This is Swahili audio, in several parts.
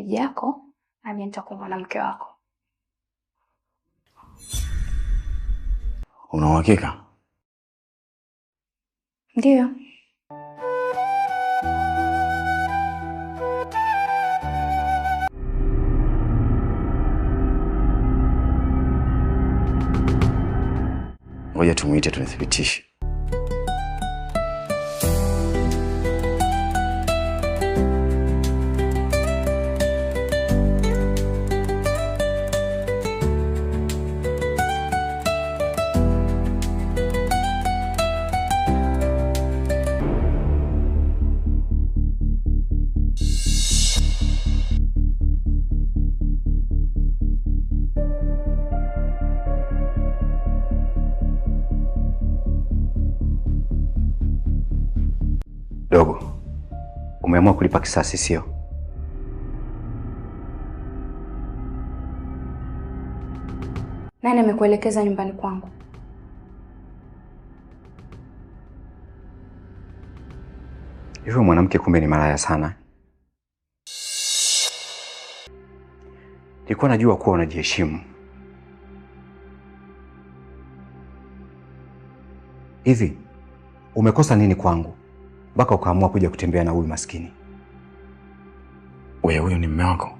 shemeji yako, nami nitakuwa na mke wako. Una uhakika? Ndiyo. Ngoja tumuite tunithibitishe. Dogo, umeamua kulipa kisasi sio? Nani amekuelekeza nyumbani kwangu? Hivyo mwanamke kumbe ni malaya sana. Nilikuwa najua kuwa unajiheshimu. Hivi, umekosa nini kwangu mpaka ukaamua kuja kutembea na huyu maskini? Wewe huyu ni mume wako?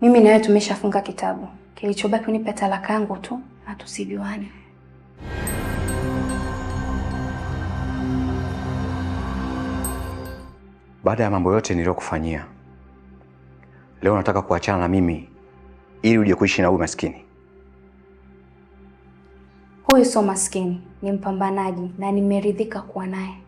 Mimi na wewe tumeshafunga kitabu. Kilichobaki unipe talaka yangu tu na tusijuane. Baada ya mambo yote niliyokufanyia, leo nataka kuachana na mimi ili uje kuishi na huyu maskini. Huyu sio maskini, ni mpambanaji na nimeridhika kuwa naye.